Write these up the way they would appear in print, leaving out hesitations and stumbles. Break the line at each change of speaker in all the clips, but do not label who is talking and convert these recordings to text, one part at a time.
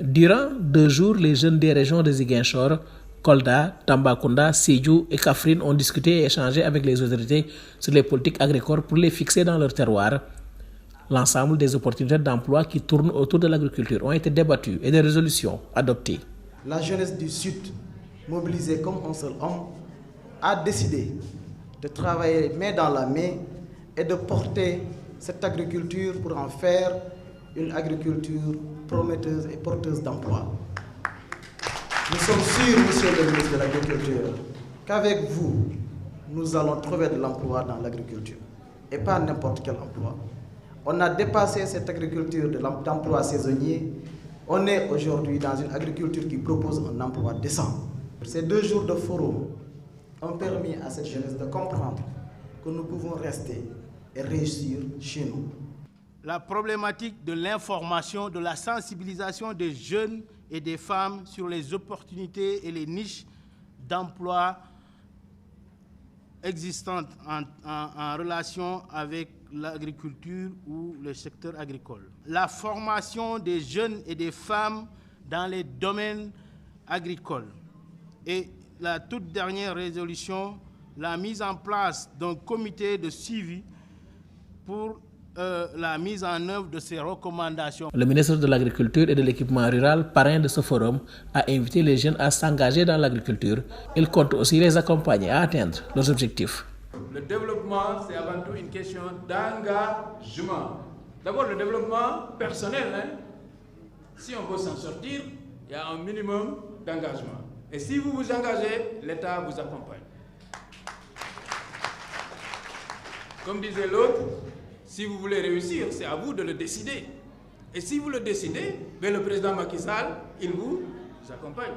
Durant 2 jours, les jeunes des régions de Ziguinchor, Kolda, Tambacounda, Sédhiou et Kaffrine ont discuté et échangé avec les autorités sur les politiques agricoles pour les fixer dans leur terroir. L'ensemble des opportunités d'emploi qui tournent autour de l'agriculture ont été débattues et des résolutions adoptées.
La jeunesse du Sud, mobilisée comme un seul homme, a décidé de travailler main dans la main et de porter cette agriculture pour en faire une agriculture prometteuse et porteuse d'emploi. Nous sommes sûrs, monsieur le ministre de l'Agriculture, qu'avec vous, nous allons trouver de l'emploi dans l'agriculture. Et pas n'importe quel emploi. On a dépassé cette agriculture d'emploi saisonnier. On est aujourd'hui dans une agriculture qui propose un emploi décent. Ces 2 jours de forum ont permis à cette jeunesse de comprendre que nous pouvons rester et réussir chez nous.
La problématique de l'information, de la sensibilisation des jeunes et des femmes sur les opportunités et les niches d'emploi existantes en relation avec l'agriculture ou le secteur agricole. La formation des jeunes et des femmes dans les domaines agricoles. Et la toute dernière résolution, la mise en place d'un comité de suivi pour la mise en œuvre de ces recommandations.
Le ministre de l'Agriculture et de l'Équipement rural, parrain de ce forum, a invité les jeunes à s'engager dans l'agriculture. Il compte aussi les accompagner à atteindre leurs objectifs.
Le développement, c'est avant tout une question d'engagement. D'abord, le développement personnel. Si on veut s'en sortir, il y a un minimum d'engagement. Et si vous vous engagez, l'État vous accompagne. Comme disait l'autre, si vous voulez réussir, c'est à vous de le décider. Et si vous le décidez, le président Macky Sall, il vous accompagne.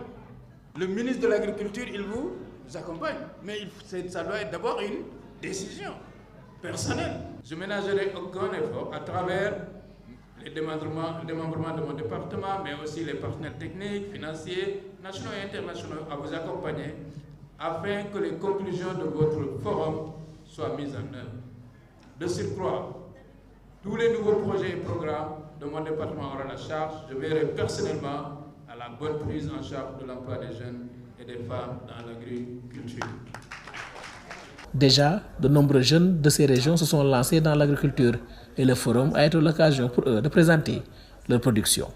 Le ministre de l'Agriculture, il vous accompagne. Mais ça doit être d'abord une décision personnelle. Je ne ménagerai aucun effort à travers les démembrements de mon département, mais aussi les partenaires techniques, financiers, nationaux et internationaux à vous accompagner afin que les conclusions de votre forum soient mises en œuvre. De surcroît, tous les nouveaux projets et programmes de mon département auront la charge. Je verrai personnellement à la bonne prise en charge de l'emploi des jeunes et des femmes dans l'agriculture.
Déjà, de nombreux jeunes de ces régions se sont lancés dans l'agriculture et le forum a été l'occasion pour eux de présenter leur production.